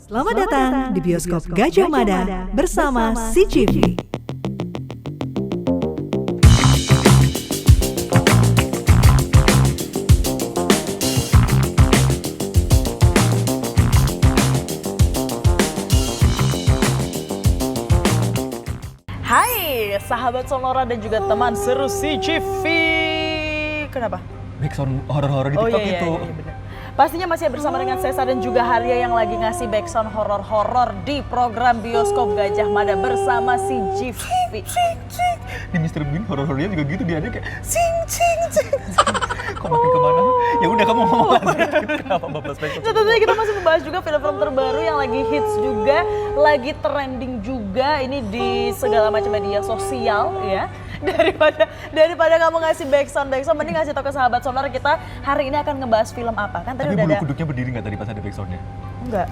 Selamat datang di bioskop Gajah Mada bersama CGV. Hai sahabat Sonora dan juga teman seru CGV. Kenapa? Backsound horor-horor di TikTok itu. Iya, bener. Pastinya masih bersama dengan Sesa dan juga Haria yang lagi ngasih backsound horor-horor di program Bioskop Gajah Mada bersama CGV. Di Mr. Bean horor-horornya juga gitu, dia ada kayak cing. Kok makin kemana? Ya udah kamu ngomong aja. Kenapa bablas backsound? Nah, tentunya kita masih membahas juga film-film terbaru yang lagi hits juga, lagi trending juga ini di segala macam media sosial ya. Daripada kamu ngasih backsound mending ngasih tau ke sahabat Sonora kita hari ini akan ngebahas film apa kan tadi Tapi udah bulu ada. kuduknya berdiri nggak tadi pas ada backsoundnya? Enggak.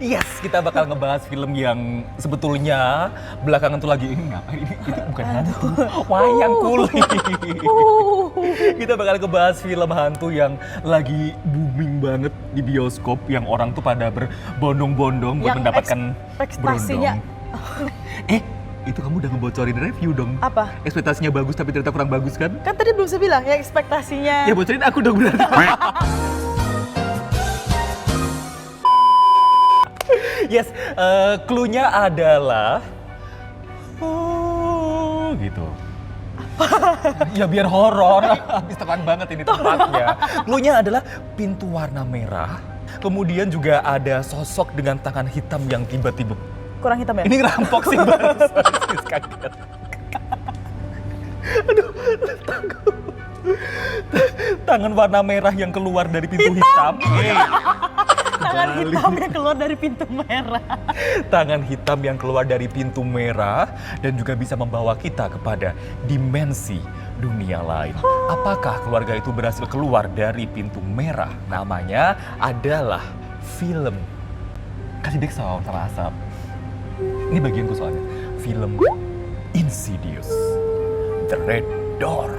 Yes, kita bakal ngebahas film yang sebetulnya belakangan tuh lagi ini bukan hantu, wayang kulit. Kita bakal ngebahas film hantu yang lagi booming banget di bioskop, yang orang tuh pada berbondong-bondong buat Yang mendapatkan ekspektasinya. Itu kamu udah ngebocorin review dong. Apa? Ekspektasinya bagus tapi ternyata kurang bagus kan? Kan tadi belum saya bilang ya ekspektasinya. Ya bocorin aku dong berarti. Yes, clue-nya adalah gitu. Ya biar horor, habis tekan banget ini tempatnya. Clue-nya adalah pintu warna merah. Kemudian juga ada sosok dengan tangan hitam yang tiba-tiba. Kurang hitam ya? Ini ngerampok sih baru. Kaget. Aduh, tangan warna merah yang keluar dari pintu hitam. Tangan hitam yang keluar dari pintu merah. Tangan hitam yang keluar dari pintu merah dan juga bisa membawa kita kepada dimensi dunia lain. Apakah keluarga itu berhasil keluar dari pintu merah? Namanya adalah film. Kasih backsound sama asap. Ini bagianku soalnya. Film Insidious, The Red Door.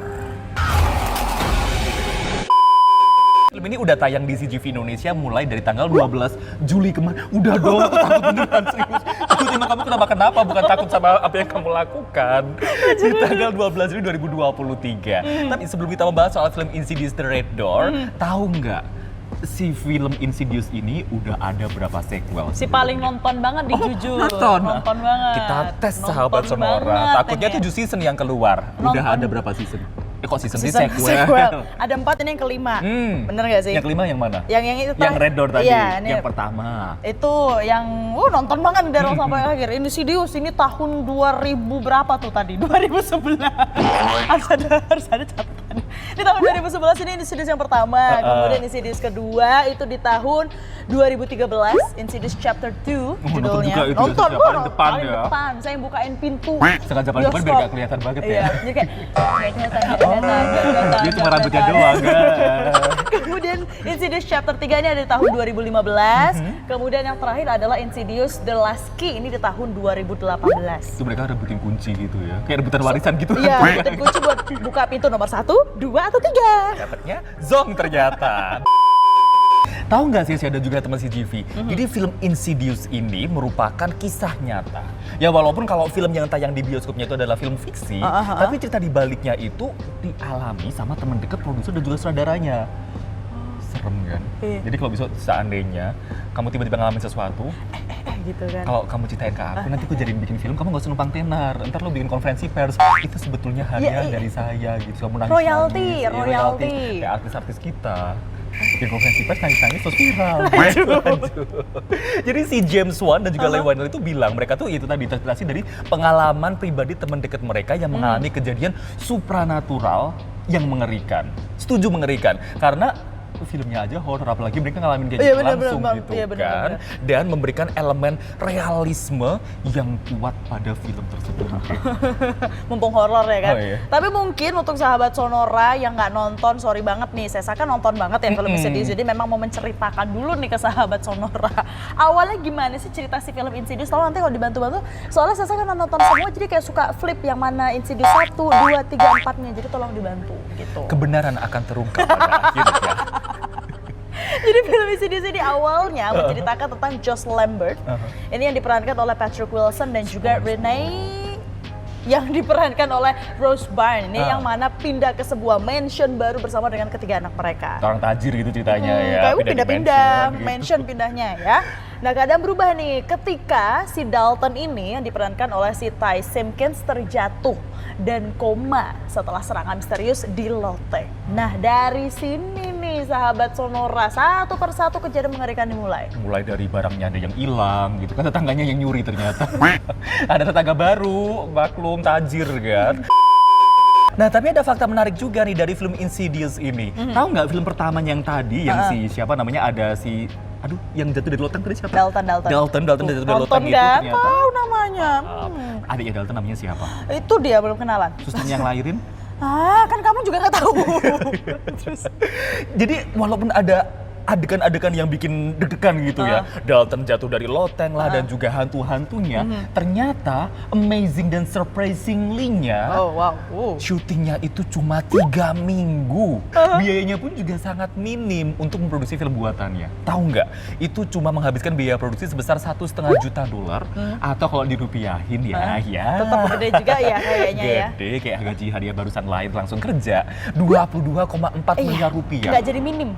Film ini udah tayang di CGV Indonesia mulai dari tanggal 12 Juli kemarin. Udah dong, aku takut beneran serius. Takut emang kamu kenapa, bukan takut sama apa yang kamu lakukan. Di tanggal 12 Juli 2023. Tapi sebelum kita membahas soal film Insidious The Red Door, tahu nggak si film Insidious ini udah ada berapa sequel? Si paling nonton banget di Jujur. Nonton banget. Kita tes sahabat Sonora. Takutnya 7 season yang keluar. Udah ada berapa season? Kok season sih sequel? Ada 4 ini yang kelima. Bener gak sih? Yang kelima yang mana? Yang itu yang Red Door tadi, iya, yang pertama. Itu yang nonton banget dari awal sampai akhir. Insidious ini tahun 2000 berapa tuh tadi? 2011. harus ada catatan. Di tahun 2011 ini Insidious yang pertama, kemudian Insidious kedua itu di tahun 2013, Insidious Chapter 2 judulnya. Nonton paling depan paling ya. depan. Saya yang bukain pintu. Sengaja paling depan biar gak kelihatan banget ya. Iya, jadi kayak Dia cuma rambutnya doang kan. Kemudian Insidious Chapter 3 ini ada di tahun 2015. Kemudian yang terakhir adalah Insidious The Last Key ini di tahun 2018. Itu mereka rebutin kunci gitu ya. Kayak rebutan warisan gitu. Iya, rebutin kunci buat buka pintu nomor 1, 2, atau 3. Dapatnya zong ternyata. Tahu nggak sih, ada juga teman CGV. Jadi film Insidious ini merupakan kisah nyata. Ya walaupun kalau film yang tayang di bioskopnya itu adalah film fiksi, tapi cerita di baliknya itu dialami sama teman dekat produser dan juga sutradaranya. Serem kan? Iya. Jadi kalau bisa seandainya kamu tiba-tiba ngalamin sesuatu, Gitu kan. kalau kamu ceritain ke aku, nanti aku jadi bikin film, kamu gak usah numpang tenar. Ntar lo bikin konferensi pers, itu sebetulnya hadiah dari saya gitu. Kamu nangis Royalty. kayak artis-artis kita. Bikin konferensi pers, nangis-nangis terus viral. Jadi si James Wan dan juga Leigh Whannell itu bilang, mereka tuh itu tadi terinspirasi dari pengalaman pribadi teman dekat mereka yang mengalami kejadian supranatural yang mengerikan. Setuju mengerikan, karena filmnya aja horor, apalagi mereka ngalamin kayak gitu langsung gitu kan. Dan memberikan elemen realisme yang kuat pada film tersebut. Mumpung horor ya kan. Oh, iya. Tapi mungkin untuk sahabat Sonora yang nggak nonton, sorry banget nih, Sesa kan nonton banget ya film Insidious. Jadi memang mau menceritakan dulu nih ke sahabat Sonora. Awalnya gimana sih cerita si film Insidious? Tolong nanti kalau dibantu-bantu. Soalnya Sesa kan nonton semua, jadi kayak suka flip yang mana Insidious 1, 2, 3, 4-nya. Jadi tolong dibantu gitu. Kebenaran akan terungkap pada akhirnya. Jadi film Insidious ini awalnya menceritakan tentang Josh Lambert. Ini yang diperankan oleh Patrick Wilson dan juga Renee yang diperankan oleh Rose Byrne. Ini yang mana pindah ke sebuah mansion baru bersama dengan ketiga anak mereka. Orang tajir gitu ceritanya ya. Kayak pindah-pindah di mansion pindahnya ya. Nah keadaan berubah nih ketika si Dalton ini yang diperankan oleh si Ty Simpkins terjatuh dan koma setelah serangan misterius di loteng. Nah dari sini nih sahabat Sonora, satu persatu kejadian mengerikan dimulai. Mulai dari barangnya ada yang hilang gitu kan, tetangganya yang nyuri ternyata. Ada tetangga baru, maklum tajir kan. Nah tapi ada fakta menarik juga nih dari film Insidious ini. Tahu nggak film pertamanya yang tadi yang si siapa namanya, ada si yang jatuh dari loteng tadi siapa? Dalton Dalton jatuh dari loteng itu nggak ternyata. tahu namanya. Adiknya Dalton namanya siapa? Itu dia belum kenalan. Susternya yang lahirin? Kan kamu juga nggak tahu. Terus. Jadi walaupun ada adegan-adegan yang bikin deg-degan gitu ya, Dalton jatuh dari loteng lah dan juga hantu-hantunya, ternyata amazing dan surprisingly-nya syutingnya itu cuma 3 minggu. Biayanya pun juga sangat minim untuk memproduksi film buatannya. Tahu nggak? Itu cuma menghabiskan biaya produksi sebesar $1,5 juta atau kalau dirupiahin ya, tetap gede juga ya kayaknya ya. Gede kayak gaji hadiah barusan lahir langsung kerja, 22,4 miliar rupiah. Nggak jadi minim.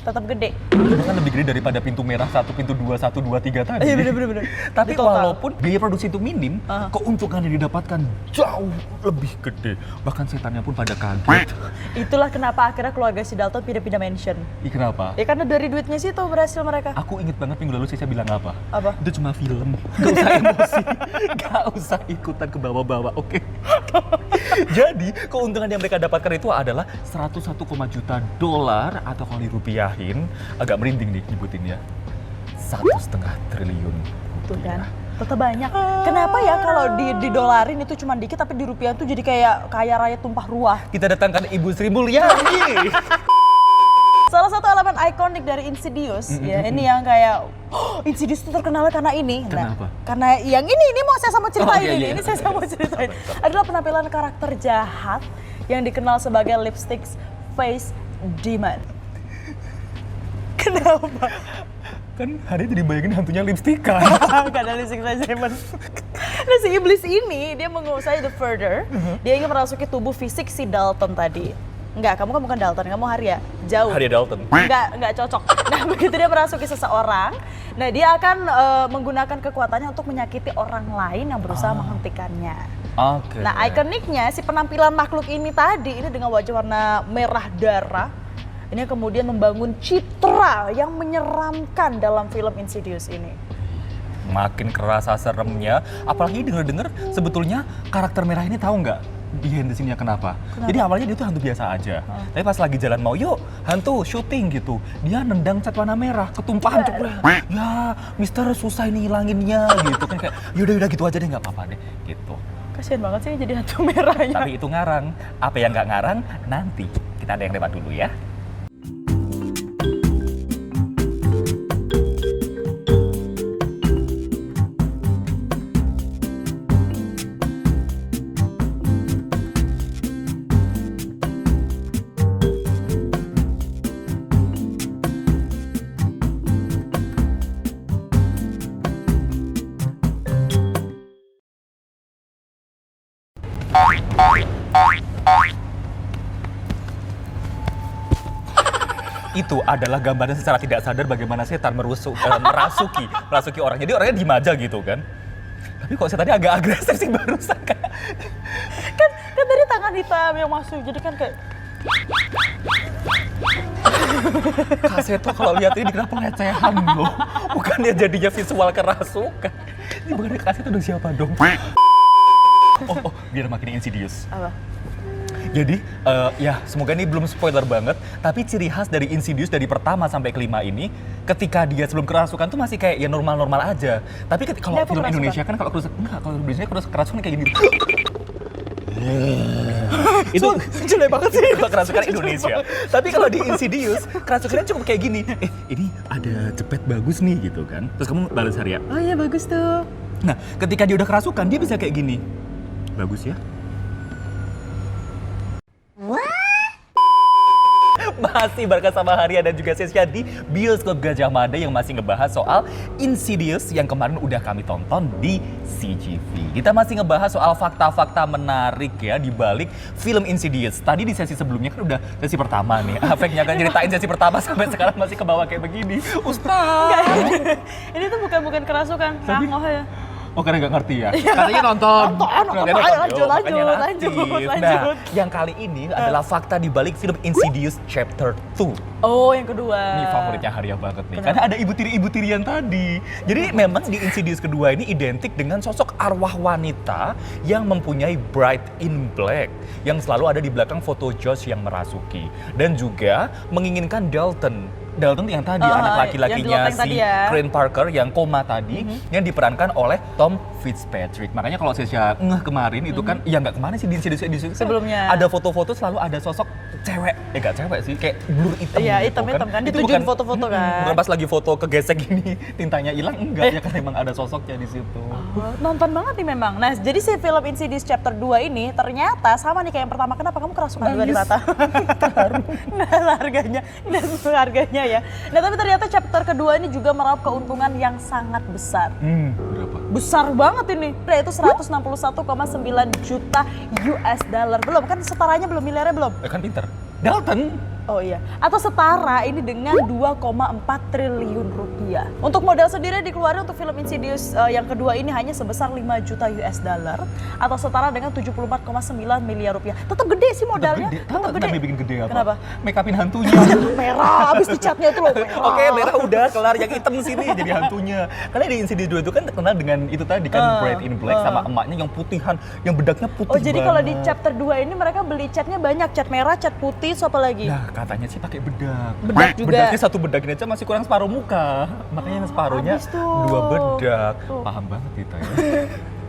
Tetap gede. Bahkan lebih gede daripada Pintu Merah 1, Pintu 2, 1, 2, 3 tadi. Iya bener. Tapi walaupun biaya produksi itu minim, keuntungan yang didapatkan jauh lebih gede. Bahkan setannya pun pada kaget. Itulah kenapa akhirnya keluarga si Dalton pindah-pindah mansion. Kenapa? Ya karena dari duitnya sih tuh berhasil mereka. Aku inget banget minggu lalu saya bilang apa? Apa? Itu cuma film. Gak usah emosi. Gak usah ikutan ke bawah-bawah, oke? Jadi keuntungan yang mereka dapatkan itu adalah $101 juta atau kalau dirupiahin agak merinding nih nyebutinnya, 1,5 triliun. Tuh kan, tetap banyak. Kenapa ya kalau didolarin itu cuma dikit tapi di rupiah tuh jadi kayak kaya raya tumpah ruah. Kita datangkan Ibu Sri Mulyani. Salah satu elemen ikonik dari Insidious ya, ini yang kayak Insidious itu terkenal karena ini. Kenapa? Karena yang ini mau saya sama ceritain iya. ini saya mau ceritain. Adalah penampilan karakter jahat yang dikenal sebagai lipstick face demon. Kenapa? Kan hari itu dibayangin hantunya lipstikan. Gak ada lipstick face demon. Nah si iblis ini dia menguasai The Further. Dia ingin merasuki tubuh fisik si Dalton tadi. Enggak, kamu kan bukan Dalton, kamu Haria. Jauh. Haria Dalton. Enggak cocok. Nah, begitu dia merasuki seseorang, nah dia akan menggunakan kekuatannya untuk menyakiti orang lain yang berusaha menghentikannya. Oke. Nah, ikoniknya si penampilan makhluk ini tadi, ini dengan wajah warna merah darah, ini kemudian membangun citra yang menyeramkan dalam film Insidious ini. Makin kerasa seremnya, apalagi denger-denger sebetulnya karakter merah ini tahu nggak behind the scene-nya kenapa? Jadi awalnya dia tuh hantu biasa aja, tapi pas lagi jalan mau yuk hantu syuting gitu, dia nendang cat warna merah, ketumpahan cepet. Ya, Mister susah ini hilanginnya gitu kan, kayak yaudah gitu aja deh, nggak apa-apa deh gitu. Kasian banget sih jadi hantu merahnya. Tapi itu ngarang, apa yang nggak ngarang nanti kita ada yang lewat dulu ya. Itu adalah gambaran secara tidak sadar bagaimana setan merasuki orang. Jadi orangnya diem aja gitu kan. Tapi kok setannya agak agresif sih barusan kayak. kan tadi tangan hitam yang masuk, jadi kan kayak Kak Seto kalau lihat ini dikira pelecehan loh. Bukan dia jadinya visual kerasukan. Ini bukan Kak Seto dong, siapa dong? Biar makin insidious. apa? Jadi ya semoga ini belum spoiler banget, tapi ciri khas dari Insidious dari pertama sampai kelima ini, ketika dia sebelum kerasukan tuh masih kayak ya normal-normal aja. Tapi kalau film Indonesia kan kalau Indonesia kerasukan kayak gini. Itu jelek banget sih kalau kerasukan Indonesia. Tapi kalau di Insidious kerasukannya cukup kayak gini. Ini ada cepet bagus nih gitu kan. Terus kamu balas Haria. Oh iya bagus tuh. Nah, ketika dia udah kerasukan dia bisa kayak gini. Bagus ya. Masih bareng sama Haria dan juga Sesya di Bioskop Gajah Mada yang masih ngebahas soal Insidious yang kemarin udah kami tonton di CGV. Kita masih ngebahas soal fakta-fakta menarik ya di balik film Insidious. Tadi di sesi sebelumnya kan udah sesi pertama nih. Afeknya kan ceritain sesi pertama sampai sekarang masih ke bawah kayak begini. Ustaz. Ini tuh bukan kerasukan, kangoh ya. Oh karena nggak ngerti ya? Katanya nonton. Ayo lanjut. Nah, yang kali ini adalah fakta di balik film Insidious Chapter 2. Oh, yang kedua. Ini favoritnya Haria banget nih. Kenapa? Karena ada ibu tirian tadi. Jadi memang di Insidious kedua ini identik dengan sosok arwah wanita yang mempunyai Bride in Black yang selalu ada di belakang foto Josh yang merasuki dan juga menginginkan Dalton yang tadi anak laki-lakinya yang si tadi ya. Crane Parker yang koma tadi yang diperankan oleh Tom Fitzpatrick. Makanya kalau saya kemarin itu kan ya nggak kemarin sih di Insidious sebelumnya ada foto-foto selalu ada sosok cewek, nggak cewek sih, kayak blur hitam. Iya, gitu hitam kan. Itu Ditunjukin foto-foto kan. Bukan pas lagi foto kegesek gini, tintanya hilang, enggak ya kan emang ada sosoknya di situ. Nonton banget nih memang. Nah, jadi si film Insidious Chapter 2 ini ternyata sama nih kayak yang pertama. Kenapa kamu kerasukan juga di mata? Nah, harganya ya. Nah, tapi ternyata chapter kedua ini juga meraup keuntungan yang sangat besar. Berapa? Besar banget ini. Yaitu 161,9 juta US dollar. Belum kan setaranya belum, miliarnya belum? Kan pinter. Dalton. Oh iya, atau setara ini dengan 2,4 triliun rupiah. Untuk modal sendiri dikeluarkan untuk film Insidious yang kedua ini hanya sebesar 5 juta US dollar atau setara dengan 74,9 miliar rupiah. Tetap gede sih modalnya. Tetap gede. Tapi bikin gede apa? Kenapa? Make upin hantunya. Merah, abis dicatnya itu loh. Merah. Oke, merah udah kelar, yang hitam sini jadi hantunya. Karena di Insidious 2 itu kan terkenal dengan itu tadi kan Bride in Black sama emaknya yang putihan, yang bedaknya putih. Oh, jadi kalau di chapter 2 ini mereka beli catnya banyak, cat merah, cat putih, so apa lagi? Nah, katanya sih pakai bedak. Bedak juga. Bedaknya satu bedak ini aja masih kurang separuh muka. Makanya separuhnya habis tuh. 2 bedak. Paham banget kita ya.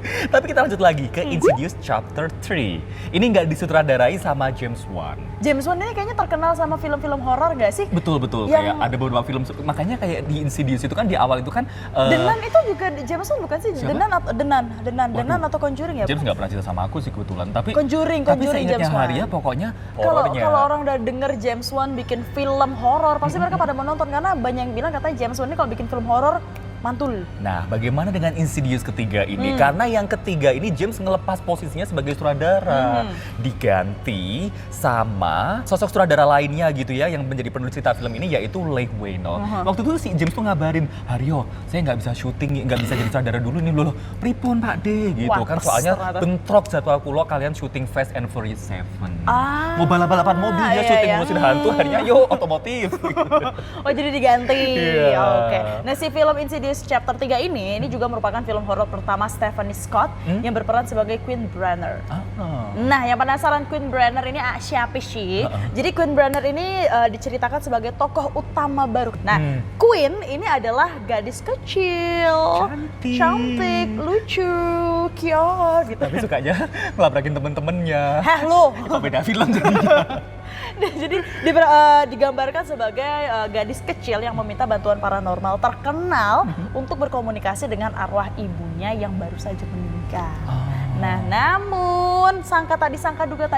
Tapi kita lanjut lagi ke Insidious Chapter 3. Ini nggak disutradarai sama James Wan. James Wan ini kayaknya terkenal sama film-film horor nggak sih? Betul. Yang- Kayak ada beberapa film, makanya kayak di Insidious itu kan di awal itu kan Denan itu juga James Wan bukan sih? Siapa? Denan atau Conjuring ya? James nggak pernah cerita sama aku sih kebetulan. Tapi Conjuring seingatnya James Wan. Haria pokoknya Kalau horornya. orang udah denger James Wan bikin film horor, pasti mereka pada menonton karena banyak yang bilang katanya James Wan ini kalau bikin film horor mantul. Nah, bagaimana dengan Insidious ketiga ini? Karena yang ketiga ini James ngelepas posisinya sebagai sutradara, diganti sama sosok sutradara lainnya gitu ya, yang menjadi penulis cerita film ini yaitu Leigh Whannell. Waktu itu si James tuh ngabarin, Hario, saya nggak bisa syuting, nggak bisa jadi sutradara dulu nih loh. Pripun Pak D gitu Wah, kan, soalnya ternyata. bentrok jadwal kulo kalian syuting Fast and Furious 7. Ah, Mau balap-balapan mobil dia iya, syuting iya. ngurusin hantu, harinya yuk otomotif. Oh jadi diganti. Iya. Oke. Nah si film Insidious Chapter 3 ini juga merupakan film horor pertama Stephanie Scott yang berperan sebagai Queen Brenner. Nah yang penasaran Queen Brenner ini siapa sih? Jadi Queen Brenner ini diceritakan sebagai tokoh utama baru. Nah Queen ini adalah gadis kecil, cantik, lucu, cute gitu. Tapi sukanya ngelabrakin temen-temennya. Heh lu. Kok beda film jadinya? Nah, jadi digambarkan sebagai gadis kecil yang meminta bantuan paranormal terkenal untuk berkomunikasi dengan arwah ibunya yang baru saja meninggal. Nah, namun sangka tadi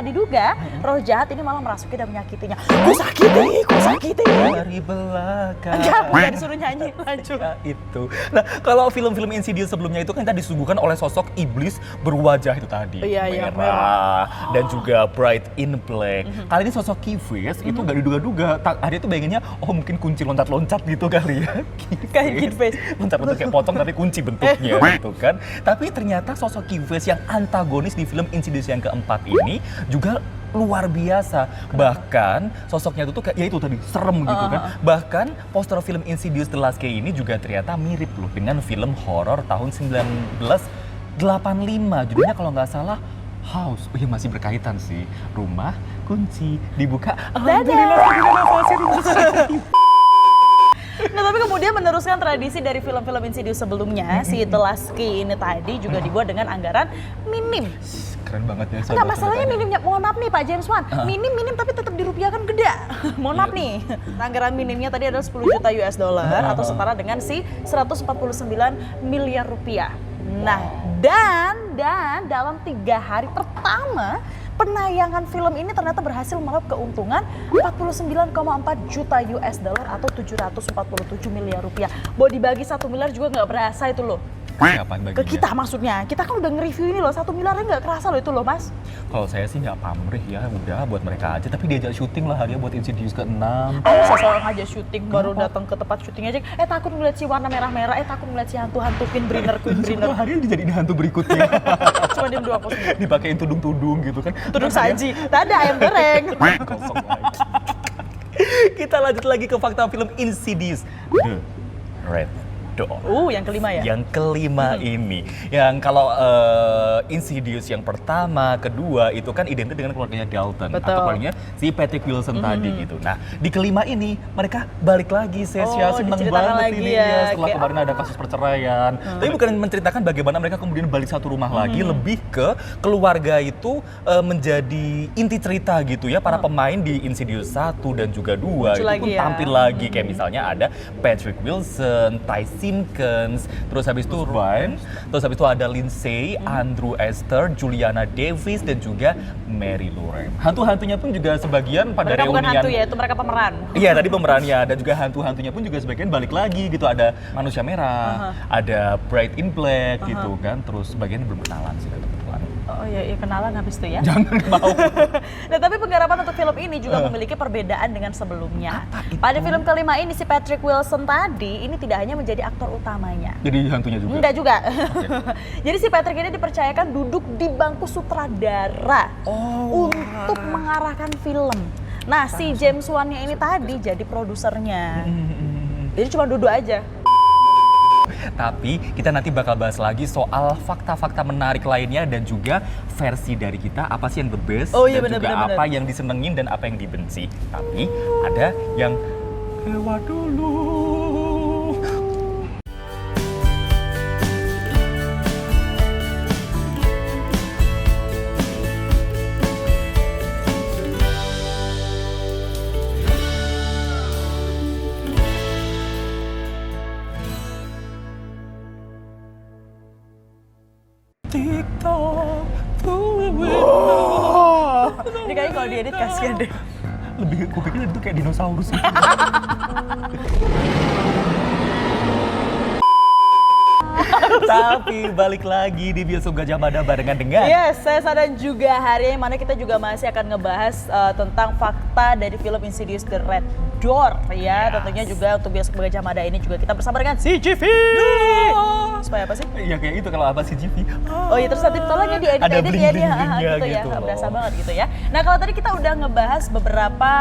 duga, roh jahat ini malah merasuki dan menyakitinya. Ku sakiti. Dari belakang. Enggak disuruh nyanyi, lanjut. Ya, itu. Nah, kalau film-film Insidious sebelumnya itu kan tadi disuguhkan oleh sosok iblis berwajah itu tadi. Iya, merah. Dan juga Bride in Black. Kali ini sosok Keyface itu gak diduga-duga. Ada itu bayanginnya, oh mungkin kunci loncat-loncat gitu kali ya. Kayak Keyface. Loncat-loncat kayak pocong tapi kunci bentuknya gitu kan. Tapi ternyata sosok Keyface yang antagonis di film Insidious yang keempat ini juga luar biasa. Bahkan sosoknya itu tuh kayak ya itu tadi serem gitu kan. Bahkan poster film Insidious The Last Key ini juga ternyata mirip loh dengan film horor tahun 1985. Judulnya kalau nggak salah House. Oh iya masih berkaitan sih. Rumah, kunci, dibuka. Alhamdulillah Nah tapi kemudian meneruskan tradisi dari film-film Insidious sebelumnya, si The Last Key ini tadi juga dibuat dengan anggaran minim. keren banget ya. Enggak, masalahnya minimnya, mohon maaf nih Pak James Wan, minim tapi tetap dirupiahkan gede. Mohon maaf nih, anggaran minimnya tadi adalah 10 juta US dollar atau setara dengan si 149 miliar rupiah. Nah, dan dalam 3 hari pertama penayangan film ini ternyata berhasil meraup keuntungan 49,4 juta US dollar atau 747 miliar rupiah. Mau dibagi 1 miliar juga nggak berasa itu loh. Siapa baginya? Ke kita maksudnya, kita kan udah nge-review ini loh, 1 miliarnya nggak kerasa loh itu loh Mas. Kalau saya sih nggak pamrih ya, udah buat mereka aja. Tapi diajak syuting lah hadiah buat Insidious ke-6. Seseorang aja syuting, baru datang ke tempat syuting aja, takut ngeliat si warna merah-merah, takut ngeliat si hantu-hantu Queen Brinner. Satu hari dijadiin hantu berikutnya. Cuma diem 2 pos. Dipakein tudung-tudung gitu kan. Tudung saji, tak ada ayam goreng. Kosong lagi. Kita lanjut lagi ke fakta film Insidious The Red Door. Yang kelima ya? Yang kelima ini, yang kalau Insidious yang pertama, kedua itu kan identik dengan keluarganya Dalton. Betul. Atau keluarganya si Patrick Wilson tadi gitu. Nah, di kelima ini mereka balik lagi, Sesya seneng diceritakan banget lagi ini ya, ya. Setelah kayak kemarin ada kasus perceraian. Tapi bukan menceritakan bagaimana mereka kemudian balik satu rumah lagi, lebih ke keluarga itu menjadi inti cerita gitu ya. Para pemain di Insidious 1 dan juga 2 itu lagi pun ya. tampil lagi. Kayak misalnya ada Patrick Wilson, Ty Simpkins, terus habis itu Ryan, terus habis itu ada Lindsay, Andrew Esther, Juliana Davis, dan juga Mary Lou. Hantu-hantunya pun juga sebagian pada Mereka bukan reunian. hantu ya, itu mereka pemeran. Iya, tadi pemerannya, dan juga hantu-hantunya pun juga sebagian balik lagi gitu. Ada Manusia Merah, ada Bright in Black gitu kan, terus sebagian belum kenalan sih kebetulan. Oh iya, kenalan habis itu ya. Jangan mau. Nah tapi penggarapan untuk film ini juga memiliki perbedaan dengan sebelumnya. Pada film kelima ini si Patrick Wilson tadi ini tidak hanya menjadi aktor utamanya. Jadi hantunya juga? Enggak juga. Jadi si Patrick ini dipercayakan duduk di bangku sutradara untuk mengarahkan film. Nah si James Wan-nya ini tadi jadi produsernya. Jadi cuma duduk aja. Tapi kita nanti bakal bahas lagi soal fakta-fakta menarik lainnya dan juga versi dari kita apa sih yang the best dan juga apa yang disenengin dan apa yang dibenci. Tapi ada yang lewat dulu. TikTok. Ini kayaknya kalau diedit kasihan deh. Lebih gue pikir itu kayak dinosaurus. Tapi balik lagi di Bioskop Gajah Mada barengan dengan Yes, saya dan juga hari yang mana kita juga masih akan ngebahas tentang fakta dari film Insidious The Red Door ya. Tentunya juga untuk Bioskop Gajah Mada ini juga kita bersama dengan CGV. Supaya apa sih? Ya kayak itu kalau apa CGV. Oh iya, terus nanti tolong ya diedit Ada ya dia bling-bling-blingnya gitu ya. gitu loh. Berasa banget gitu ya. Nah, kalau tadi kita udah ngebahas beberapa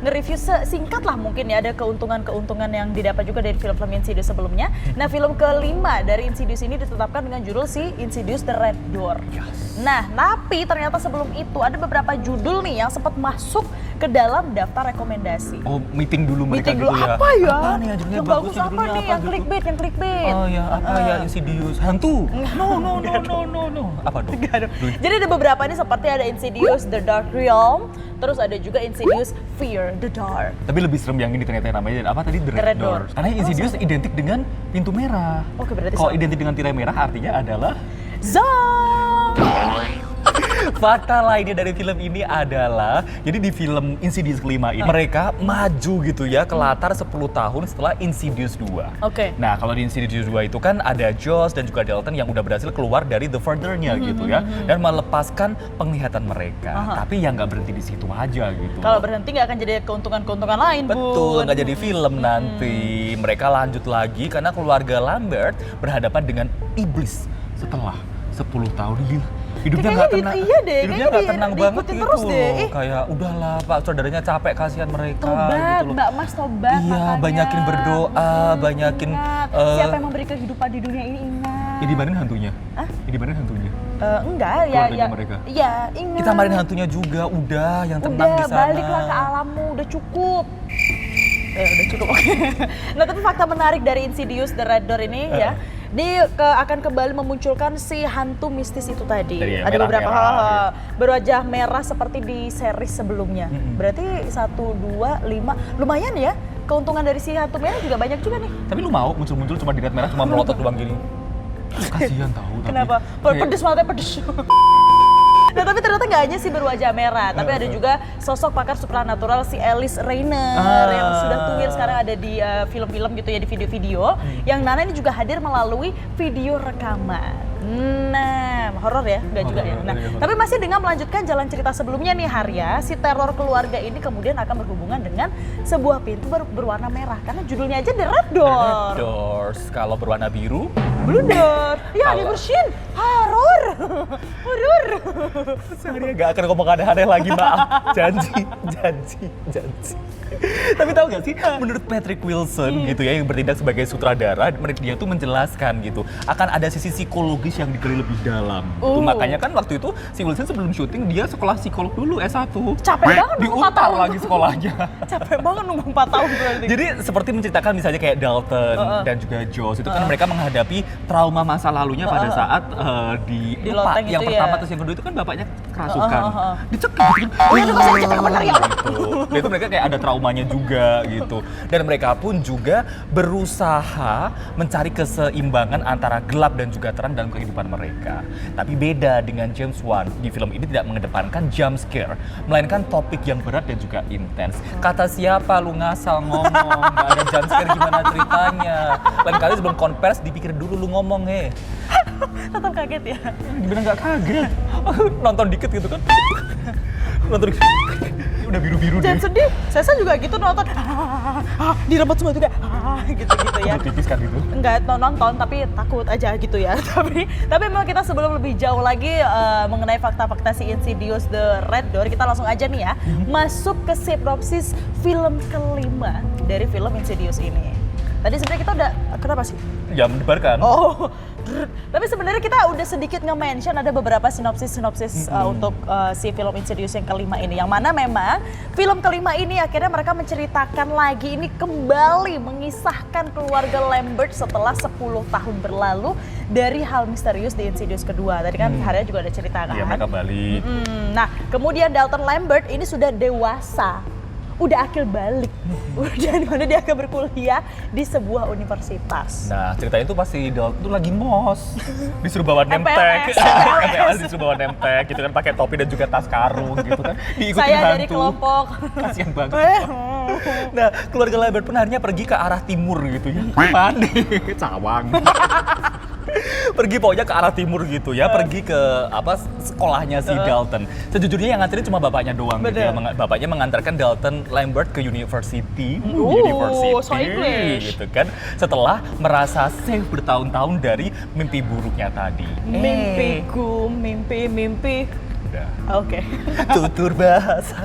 nge-review singkat lah mungkin ya, ada keuntungan-keuntungan yang didapat juga dari film-film Insidious sebelumnya. Nah, film kelima dari Insidious ini ditetapkan dengan judul si Insidious The Red Door. Nah, tapi ternyata sebelum itu ada beberapa judul nih yang sempat masuk ke dalam daftar rekomendasi. Oh, meeting dulu mereka Meeting dulu gitu ya. apa ya? Apa nih yang judulnya Yang bagus, bagus yang apa judulnya nih? Yang gitu. clickbait. Oh ya, apa ya Insidious hantu? No. Apa dong? Jadi ada beberapa nih seperti ada Insidious The Dark Realm, terus ada juga Insidious Fear the Dark. Tapi lebih serem yang ini ternyata namanya apa tadi The Red Door. Karena Insidious identik dengan pintu merah. Oke, berarti kalau serem. identik dengan tirai merah artinya adalah Zombie. fakta lainnya dari film ini adalah jadi di film Insidious kelima ini mereka maju gitu ya ke latar 10 tahun setelah Insidious 2. Oke. Nah, kalau di Insidious 2 itu kan ada Joss dan juga Dalton yang udah berhasil keluar dari The Further-nya gitu ya dan melepaskan penglihatan mereka. Tapi yang nggak berhenti di situ aja gitu. Kalau berhenti nggak akan jadi keuntungan-keuntungan lain, Betul, Bun. nggak jadi film nanti. Mereka lanjut lagi karena keluarga Lambert berhadapan dengan iblis setelah 10 tahun. Gila. Hidupnya nggak tenang, iya deh, hidupnya nggak tenang banget diikutin gitu terus deh. loh. Kayak udahlah Pak, saudaranya capek, kasihan mereka Tobat, gitu loh. Mbak Mas tobat. Iya, makanya. banyakin berdoa, banyakin Ingat, siapa yang memberi kehidupan di dunia ini ingat. ya dibanding hantunya. Hah? Ya dibanding hantunya. Enggak, ya Keluarganya mereka. Iya, ingat. Kita marin hantunya juga, udah yang tenang Udah, di sana. baliklah ke alammu, udah cukup. Udah cukup, oke. Nah, tapi fakta menarik dari Insidious The Red Door ini ya, dia akan kembali memunculkan si hantu mistis itu tadi. Dari Ada beberapa merah-merah, berwajah merah seperti di series sebelumnya. Berarti 1, 2, 5, lumayan ya. Keuntungan dari si hantu merah juga banyak juga nih. Tapi lu mau muncul-muncul cuma di red merah, cuma melotot doang gini. Kasihan tahu. Kenapa? Kayak- Pedes, matanya pedes. Nah tapi ternyata nggak hanya sih berwajah merah, tapi ada juga sosok pakar supranatural si Alice Rainer yang sudah tuir sekarang ada di film-film gitu ya, di video-video. Yang Nana ini juga hadir melalui video rekaman. Nah, horor ya? Nggak juga ya? Nah, tapi masih dengan melanjutkan jalan cerita sebelumnya nih Harya, si teror keluarga ini kemudian akan berhubungan dengan sebuah pintu berwarna merah. Karena judulnya aja The Red Door. Red Doors. Kalau berwarna biru, Blue Door. Ya, Kalau- ini bersin. Horor. Horor. Sehari gak akan ngomong aneh-aneh lagi, maaf. Janji. Tapi tahu gak sih, menurut Patrick Wilson gitu ya, yang bertindak sebagai sutradara, dia tuh menjelaskan gitu, akan ada sisi psikologis yang digali lebih dalam. Tuh, makanya kan waktu itu si Wilson sebelum syuting dia sekolah psikolog dulu S1. Capek banget nunggu 4 Diutar tahun. lagi sekolahnya. Capek banget nunggu 4 tahun berarti. Jadi seperti menceritakan misalnya kayak Dalton dan juga Joss itu kan mereka menghadapi trauma masa lalunya pada saat di Di lupa, loteng yang itu pertama ya. terus yang kedua itu kan bapaknya kerasukan. Dicekik gitu. Oh iya, saya cekik bener ya Allah. Gitu. Dan itu mereka kayak ada traumanya juga gitu. Dan mereka pun juga berusaha mencari keseimbangan antara gelap dan juga terang dalam kehidupan mereka. Tapi beda dengan James Wan, di film ini tidak mengedepankan jump scare, melainkan topik yang berat dan juga intens. Kata siapa lu ngasal ngomong, gak ada jump scare gimana ceritanya. Lain kali sebelum konvers dipikir dulu lu ngomong Tetap kaget ya. Gimana nggak kaget? Nonton dikit gitu kan. Nonton dikit. Udah biru-biru deh. Jangan sedih. Saya juga gitu nonton. Direbut semua juga. Gitu-gitu ya. Udah tipis kan gitu. Enggak nonton tapi takut aja gitu ya. Tapi memang kita sebelum lebih jauh lagi mengenai fakta-fakta si Insidious The Red Door, kita langsung aja nih ya masuk ke sinopsis film kelima dari film Insidious ini. Tadi sebenarnya kita udah kenapa sih? Ya mendebarkan. Oh, tapi sebenarnya kita udah sedikit nge-mention ada beberapa sinopsis untuk si film Insidious yang kelima ini. Yang mana memang film kelima ini akhirnya mereka menceritakan lagi ini kembali mengisahkan keluarga Lambert setelah 10 tahun berlalu dari hal misterius di Insidious kedua. Tadi kan Harya juga ada cerita kan? Iya, mereka balik. Nah, kemudian Dalton Lambert ini sudah dewasa. Udah akil balik, udah dimana dia akan berkuliah di sebuah universitas. Nah, ceritanya tuh pasti Dalton tuh lagi mos. Disuruh bawa nemtek. MPLS. Disuruh bawa nemtek gitu kan, pakai topi dan juga tas karung gitu kan. Diikutin Saya hantu. dari kelompok. Kasian banget. Nah, keluarga Lambert pun akhirnya pergi ke arah timur gitu ya. Mana? Cawang. Pergi pokoknya ke arah timur gitu ya, pergi ke sekolahnya si Dalton. Sejujurnya yang nganterin cuma bapaknya doang gitu ya. Bapaknya mengantarkan Dalton Lambert ke university, so English. gitu kan. Setelah merasa safe bertahun-tahun dari mimpi buruknya tadi. Mimpiku, mimpi. Udah. Oke. Tutur bahasa.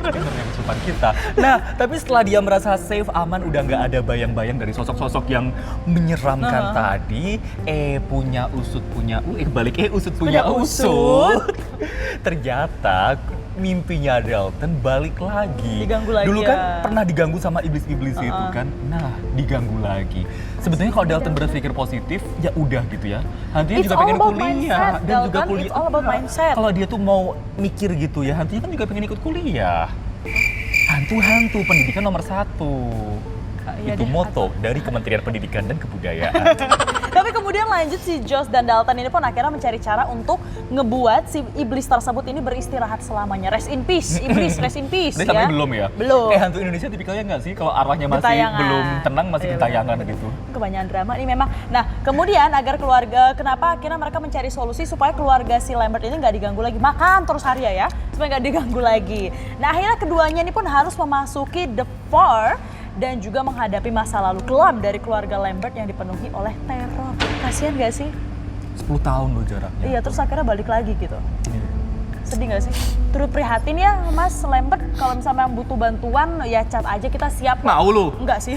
Dengar yang sopan kita. Nah, tapi setelah dia merasa safe, aman, udah nggak ada bayang-bayang dari sosok-sosok yang menyeramkan tadi. Punya usut punya usut punya usut. Ternyata mimpinya Dalton balik lagi. Diganggu lagi Dulu ya. kan pernah diganggu sama iblis-iblis itu kan. Nah, diganggu lagi. Sebetulnya kalau Dalton berpikir positif, ya udah gitu ya. Hantunya It's juga all pengen about kuliah mindset, dan juga Dalton. kuliah. It's all about mindset. Kalau dia tuh mau mikir gitu ya, hantunya kan juga pengen ikut kuliah. Hantu-hantu pendidikan nomor 1. Iya Itu deh, moto dari Kementerian Pendidikan dan Kebudayaan. Tapi kemudian lanjut si Joss dan Dalton ini pun akhirnya mencari cara untuk ngebuat si iblis tersebut ini beristirahat selamanya. Rest in peace, iblis rest in peace Tapi ya. belum ya? Belum. Kayak hantu Indonesia tipikalnya nggak sih? Kalau arwahnya masih Gentayangan. belum tenang, masih Iya, gentayangan gitu. Kebanyakan drama ini memang. Nah, kemudian agar keluarga, kenapa akhirnya mereka mencari solusi supaya keluarga si Lambert ini nggak diganggu lagi. Makan terus Harya ya, supaya nggak diganggu lagi. Nah, akhirnya keduanya ini pun harus memasuki The Four dan juga menghadapi masa lalu kelam dari keluarga Lambert yang dipenuhi oleh teror. Kasian gak sih? 10 tahun loh jaraknya. Iya, terus akhirnya balik lagi gitu. Sedih gak sih? Turut prihatin ya Mas Lambert, kalau misalnya butuh bantuan ya chat aja, kita siap. Mau lu? Enggak sih.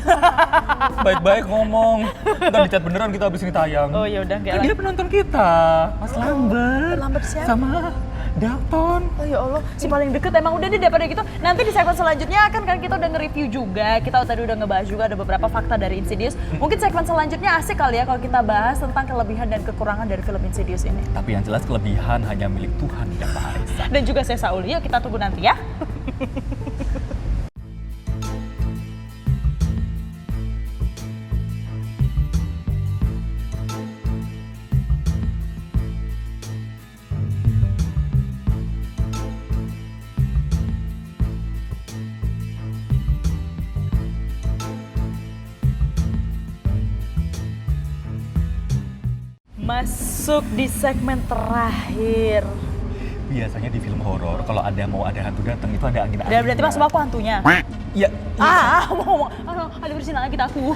Baik-baik ngomong. Ntar dicat beneran kita abis ini tayang. Oh ya udah, Kan dia penonton kita. Mas Lambert. Lambert siapa? Sama Dalton. Oh ya Allah, si paling deket emang udah deh daripada gitu. Nanti di segmen selanjutnya kan kita udah nge-review juga. Kita tadi udah ngebahas juga ada beberapa fakta dari Insidious. Mungkin segmen selanjutnya asik kali ya kalau kita bahas tentang kelebihan dan kekurangan dari film Insidious ini. Tapi yang jelas kelebihan hanya milik Tuhan yang Maha Esa. Dan juga saya Saul. Yuk kita tunggu nanti ya. Masuk di segmen terakhir. Biasanya di film horor kalau mau ada hantu datang itu ada angin-angin. Dan berarti maksud aku hantunya? Ya, Mau ada bersihin lagi takut.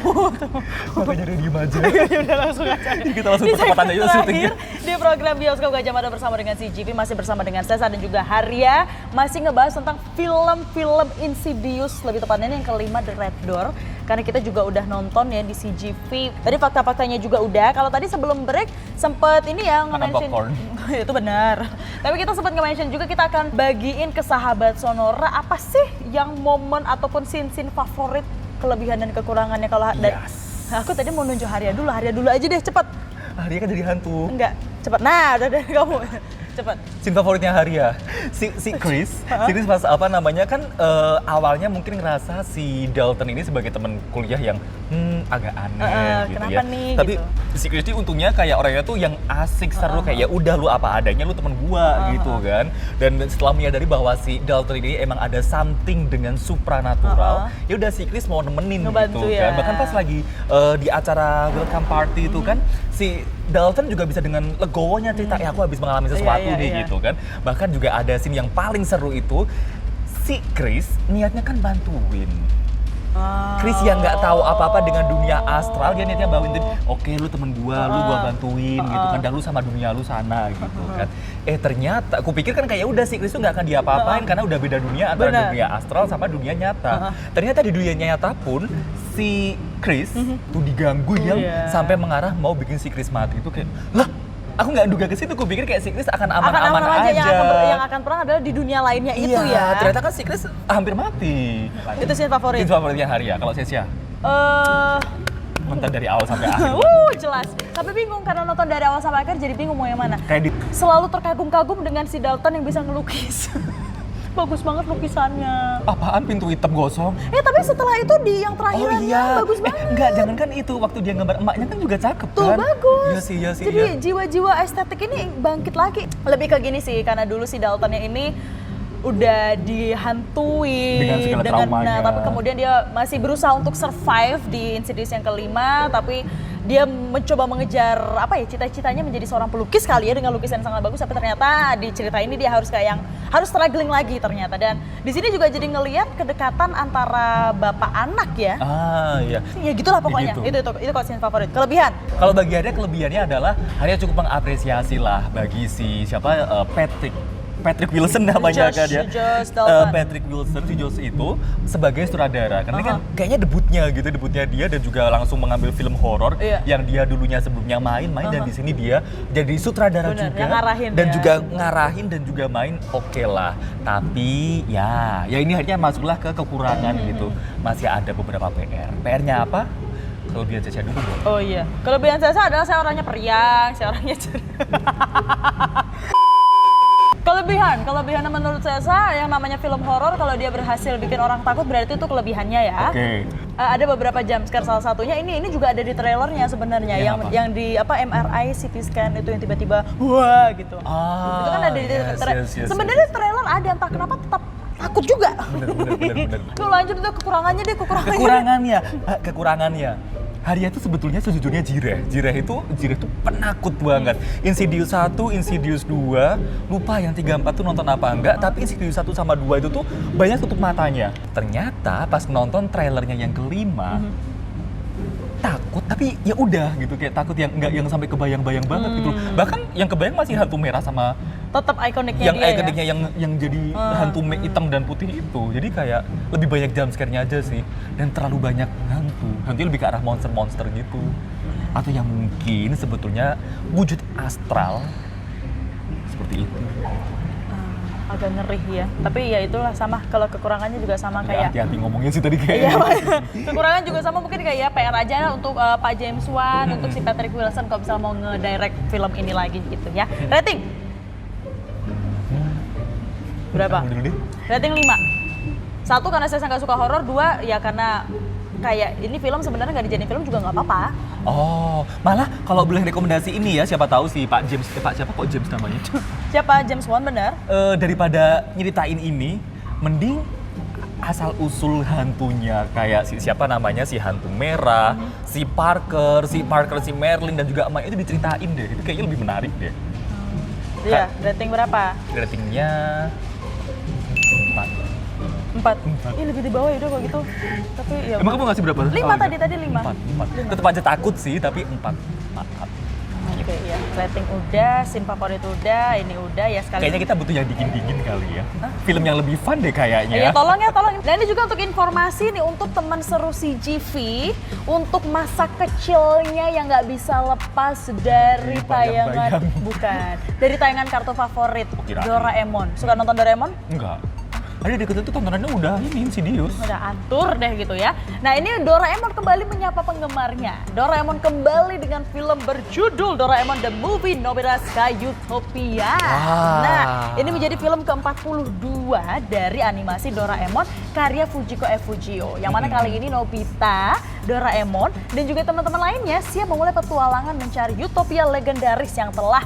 makanya dia diem aja. Ya udah langsung aja. Kita langsung Di percepatan segmen aja syutingnya. terakhir di program Bioskop Gajah Mada bersama dengan CGV, masih bersama dengan Sesa dan juga Haria, masih ngebahas tentang film-film Insidious, lebih tepatnya yang kelima, The Red Door. Karena kita juga udah nonton ya di CGV. Tadi fakta-faktanya juga udah. Kalau tadi sebelum break sempet ini ya nge-mention. popcorn. Itu benar. Tapi kita sempat nge-mention juga, kita akan bagiin ke sahabat Sonora apa sih yang momen ataupun scene-scene favorit, kelebihan dan kekurangannya kalau Yes. Aku tadi mau nunjuk Haria dulu aja deh, cepet. Dia kan jadi hantu. Enggak, cepet. Nah, udah deh kamu. Cepet. Scene favoritnya Haria, si Chris pas apa namanya kan awalnya mungkin ngerasa si Dalton ini sebagai teman kuliah yang agak aneh gitu kenapa ya. nih, Tapi gitu. si Chris ini untungnya kayak orangnya tuh yang asik, seru, kayak ya udah lu apa adanya, lu temen gua gitu kan. Dan setelah menyadari bahwa si Dalton ini emang ada something dengan supranatural, ya udah si Chris mau nemenin Ngebantu gitu ya. kan. Bahkan pas lagi di acara welcome party itu kan si Dalton juga bisa dengan legowonya cerita, ya aku habis mengalami sesuatu nih gitu kan. Bahkan juga ada scene yang paling seru itu si Chris niatnya kan bantuin. Chris yang nggak tahu apa-apa dengan dunia astral, dia niatnya bantuin, oke lu temen gua, lu gua bantuin gitu kan, dan lu sama dunia lu sana gitu kan. Ternyata, aku pikir kan kayak udah si Chris tuh nggak akan diapa-apain karena udah beda dunia antara dunia astral sama dunia nyata. Ternyata di dunia nyata pun si Chris tuh diganggu yang sampai mengarah mau bikin si Chris mati. Itu kayak, lah aku nggak duga ke situ, aku pikir kayak si Chris akan aman-aman aja. Yang akan perang adalah di dunia lainnya itu ya. Ternyata kan si Chris hampir mati. Itu scene favorit. Scene favoritnya Haria, kalau Sesya? Nonton dari awal sampai akhir. Jelas. Tapi bingung karena nonton dari awal sampai akhir, jadi bingung mau yang mana. Kayak Selalu terkagum-kagum dengan si Dalton yang bisa ngelukis. Bagus banget lukisannya. apaan pintu hitam gosong? Tapi setelah itu di yang terakhirnya bagus banget. Enggak, jangan kan itu waktu dia gambar emaknya kan juga cakep Tuh kan? bagus. Iya sih. Jadi jiwa-jiwa estetik ini bangkit lagi. Lebih ke gini sih, karena dulu si Daltonnya ini udah dihantui Dengan segala traumanya. tapi kemudian dia masih berusaha untuk survive di Insidious yang kelima, tapi dia mencoba mengejar cita-citanya menjadi seorang pelukis kali ya, dengan lukisan yang sangat bagus, tapi ternyata di cerita ini dia harus kayak yang harus struggling lagi ternyata. Dan di sini juga jadi ngelihat kedekatan antara bapak anak ya. Iya. Ya gitulah pokoknya. Gitu. Itu kalau scene favorit. Kelebihan. Kalau bagi Haria, kelebihannya adalah Haria cukup mengapresiasi lah bagi si Patrick Wilson namanya kan ya. Patrick Wilson, si Josh itu sebagai sutradara. Karena ini kan kayaknya debutnya dia, dan juga langsung mengambil film horor yang dia dulunya sebelumnya main dan di sini dia jadi sutradara juga yang ngarahin dan ya. juga ngarahin dan juga main, oke lah. Tapi ya ini akhirnya masuklah ke kekurangan gitu. Masih ada beberapa PR. PR-nya apa? Kelebihan Caca dulu dong. Oh iya. Kelebihan saya adalah saya orangnya periang, saya orangnya Kelebihannya menurut saya yang namanya film horor, kalau dia berhasil bikin orang takut berarti itu kelebihannya ya. Oke. Ada beberapa jump scare, salah satunya ini juga ada di trailernya sebenarnya, yang di MRI CT scan itu yang tiba-tiba wah gitu. Itu kan ada di trailer. Sebenarnya trailer ada, entah kenapa tetap takut juga. Bener. Tuh lanjut itu Kekurangannya. Haria itu sebetulnya sejujurnya Jireh itu penakut banget. Insidious 1, Insidious 2, lupa yang 3, 4 tuh nonton apa enggak, tapi Insidious 1 sama 2 itu tuh banyak tutup matanya. Ternyata pas nonton trailernya yang kelima, takut, tapi ya udah gitu, kayak takut yang enggak yang sampai kebayang-bayang banget gitu. Bahkan yang kebayang masih hantu merah sama tetap ikoniknya yang dia ikoniknya yang jadi hantu hitam dan putih itu. Jadi kayak lebih banyak jump scare-nya aja sih, dan terlalu banyak hantunya lebih ke arah monster gitu. Atau yang mungkin sebetulnya wujud astral seperti itu. Agak ngeri ya, tapi ya itulah, sama kalau kekurangannya juga sama kayak hati-hati ngomongnya sih tadi kayak. Iya, kekurangan juga sama mungkin kayak PR aja untuk Pak James Wan, untuk si Patrick Wilson kalau misalnya mau nge-direct film ini lagi gitu ya. Rating berapa? Rating 5. 1 karena saya nggak suka horor, 2 ya karena kayak ini film sebenarnya nggak dijadiin film juga nggak apa-apa. Oh, malah kalau boleh rekomendasi ini ya, siapa tahu si Pak James, siapa kok James namanya? Siapa? James Wan benar? Daripada nyeritain ini, mending asal usul hantunya kayak siapa namanya si hantu merah, si Parker, si Merlin dan juga emaknya itu diceritain deh. Itu kayaknya lebih menarik deh. Iya, rating berapa? Ratingnya 4. Ih, lebih di bawah ya udah kalau gitu. Tapi ya. Emang kamu ngasih berapa? 5 tadi 5. 4. Tetap aja takut sih, tapi 4. Maaf. Oke, ya. Rating udah, scene favorit udah, ini udah ya sekali. Kayaknya kita butuh yang dingin-dingin kali ya. Film yang lebih fun deh kayaknya. Ya, tolong ya, tolong. Nah, ini juga untuk informasi nih untuk teman seru CGV, untuk masa kecilnya yang nggak bisa lepas dari tayangan, bukan, dari tayangan kartu favorit, Kirain. Doraemon. Suka nonton Doraemon? Enggak. Ada di kecil tuh tontonannya udah ini Insidious. Udah atur deh gitu ya. Nah, ini Doraemon kembali menyapa penggemarnya. Doraemon kembali dengan film berjudul Doraemon The Movie Nobita Skyutopia. Wah. Nah, ini menjadi film ke-42 dari animasi Doraemon karya Fujiko F. Fujio. Yang mana kali ini Nobita, Doraemon, dan juga teman-teman lainnya siap memulai petualangan mencari utopia legendaris yang telah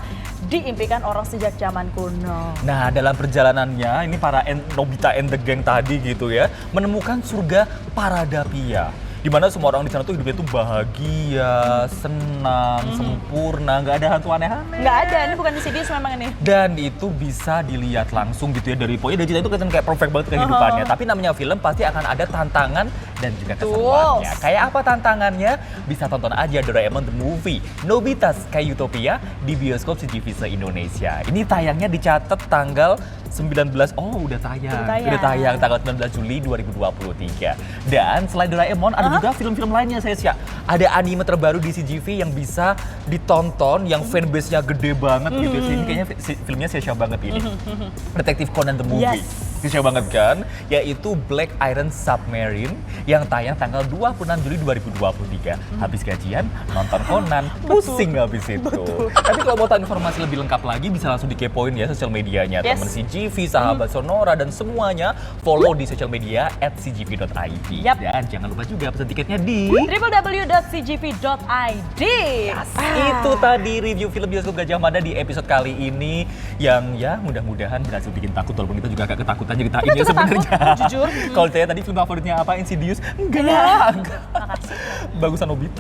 diimpikan orang sejak zaman kuno. Nah, dalam perjalanannya ini para Nobita and the Gang tadi gitu ya, menemukan surga Paradapia. Di mana semua orang di sana tuh hidupnya tuh bahagia, senang, sempurna, nggak ada hantu aneh-aneh. Nggak ada, ini bukan Insidious memang ini. Dan itu bisa dilihat langsung gitu ya dari pokoknya dari cerita itu kelihatan kayak perfect banget kehidupannya. Tapi namanya film pasti akan ada tantangan dan juga keseruannya. Kayak apa tantangannya? Bisa tonton aja Doraemon The Movie Nobita Skyutopia di bioskop CGV se-Indonesia. Ini tayangnya dicatat tanggal 19, udah tayang tanggal 19 Juli 2023. Dan selain Doraemon ada juga film-film lainnya saya ada anime terbaru di CGV yang bisa ditonton yang fanbase-nya gede banget gitu. Ini kayaknya filmnya saya banget ini. Detektif Conan The Movie. Spesial banget kan, yaitu Black Iron Submarine yang tayang tanggal 26 Juli 2023. Habis gajian, nonton Conan, pusing habis itu. Tapi kalau mau tahu informasi lebih lengkap lagi bisa langsung dikepoin ya sosial medianya. Temen CGV, sahabat Sonora, dan semuanya follow di sosial media @cgv.id. Dan jangan lupa juga pesan tiketnya di www.cgv.id. Itu tadi review film bioskop Gajah Mada di episode kali ini yang ya mudah-mudahan berhasil bikin takut walaupun kita juga agak ketakutan cerita ini sebenarnya. Jujur. Kalau saya tadi film favoritnya apa? Insidious? Enggak. Bagusan Nobita.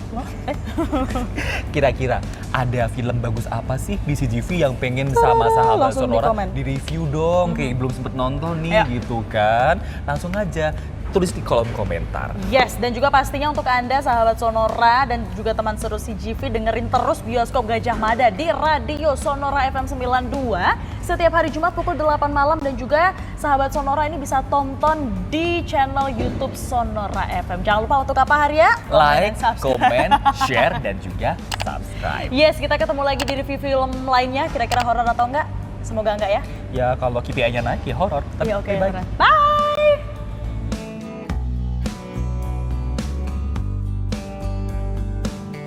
Kira-kira ada film bagus apa sih di CGV yang pengen sama sahabat Sonora di review dong? Kayak belum sempet nonton nih gitu kan. Langsung aja tulis di kolom komentar. Yes, dan juga pastinya untuk Anda sahabat Sonora dan juga teman seru CGV dengerin terus bioskop Gajah Mada di Radio Sonora FM 92 setiap hari Jumat pukul 8 malam, dan juga sahabat Sonora ini bisa tonton di channel YouTube Sonora FM. Jangan lupa untuk apa Harya? Like, comment, share, dan juga subscribe. Yes, kita ketemu lagi di review film lainnya. Kira-kira horor atau enggak? Semoga enggak ya. Ya kalau KPI-nya naik ya horor. Iya, oke. Bye. Bye.